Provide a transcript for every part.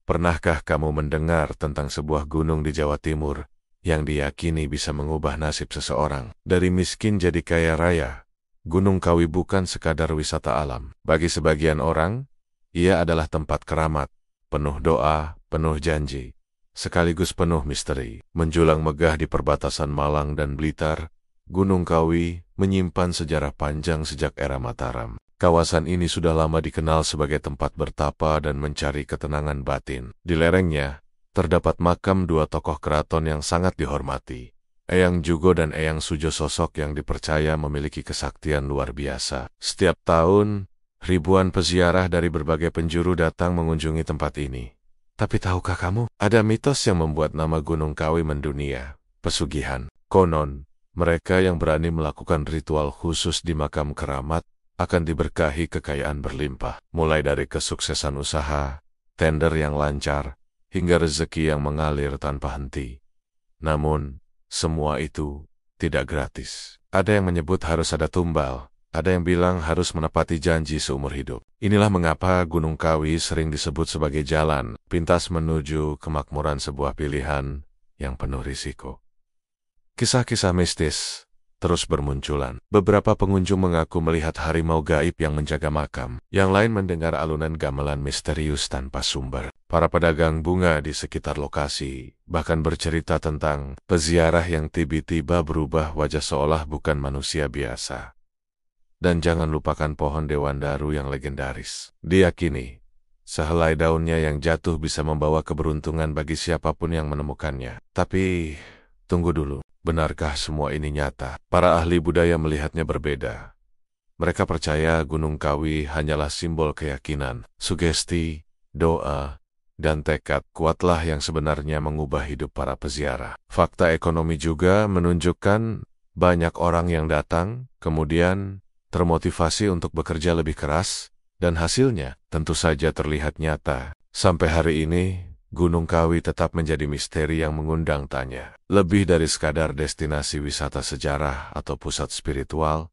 Pernahkah kamu mendengar tentang sebuah gunung di Jawa Timur yang diyakini bisa mengubah nasib seseorang dari miskin jadi kaya raya? Gunung Kawi bukan sekadar wisata alam. Bagi sebagian orang, ia adalah tempat keramat, penuh doa, penuh janji, sekaligus penuh misteri. Menjulang megah di perbatasan Malang dan Blitar, Gunung Kawi menyimpan sejarah panjang sejak era Mataram. Kawasan ini sudah lama dikenal sebagai tempat bertapa dan mencari ketenangan batin. Di lerengnya, terdapat makam dua tokoh keraton yang sangat dihormati, Eyang Jugo dan Eyang Sujo, sosok yang dipercaya memiliki kesaktian luar biasa. Setiap tahun, ribuan peziarah dari berbagai penjuru datang mengunjungi tempat ini. Tapi tahukah kamu, ada mitos yang membuat nama Gunung Kawi mendunia. Pesugihan. Konon, mereka yang berani melakukan ritual khusus di makam keramat akan diberkahi kekayaan berlimpah, mulai dari kesuksesan usaha, tender yang lancar, hingga rezeki yang mengalir tanpa henti. Namun, semua itu tidak gratis. Ada yang menyebut harus ada tumbal, ada yang bilang harus menepati janji seumur hidup. Inilah mengapa Gunung Kawi sering disebut sebagai jalan pintas menuju kemakmuran, sebuah pilihan yang penuh risiko. Kisah-kisah mistis terus bermunculan. Beberapa pengunjung mengaku melihat harimau gaib yang menjaga makam. Yang lain mendengar alunan gamelan misterius tanpa sumber. Para pedagang bunga di sekitar lokasi bahkan bercerita tentang peziarah yang tiba-tiba berubah wajah seolah bukan manusia biasa. Dan jangan lupakan pohon dewandaru yang legendaris. Diyakini, sehelai daunnya yang jatuh bisa membawa keberuntungan bagi siapapun yang menemukannya. Tapi, tunggu dulu. Benarkah semua ini nyata? Para ahli budaya melihatnya berbeda. Mereka percaya Gunung Kawi hanyalah simbol keyakinan, sugesti, doa, dan tekad kuatlah yang sebenarnya mengubah hidup para peziarah. Fakta ekonomi juga menunjukkan banyak orang yang datang, kemudian termotivasi untuk bekerja lebih keras, dan hasilnya tentu saja terlihat nyata. Sampai hari ini, Gunung Kawi tetap menjadi misteri yang mengundang tanya. Lebih dari sekadar destinasi wisata sejarah atau pusat spiritual,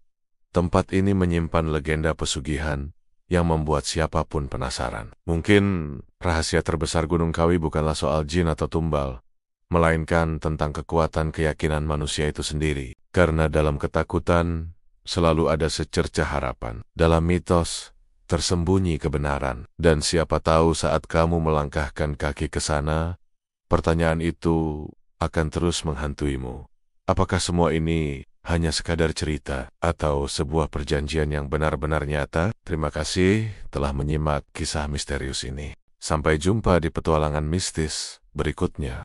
tempat ini menyimpan legenda pesugihan yang membuat siapapun penasaran. Mungkin rahasia terbesar Gunung Kawi bukanlah soal jin atau tumbal, melainkan tentang kekuatan keyakinan manusia itu sendiri. Karena dalam ketakutan selalu ada secercah harapan. Dalam mitos tersembunyi kebenaran, dan siapa tahu saat kamu melangkahkan kaki ke sana, pertanyaan itu akan terus menghantuimu. Apakah semua ini hanya sekadar cerita atau sebuah perjanjian yang benar-benar nyata? Terima kasih telah menyimak kisah misterius ini. Sampai jumpa di petualangan mistis berikutnya.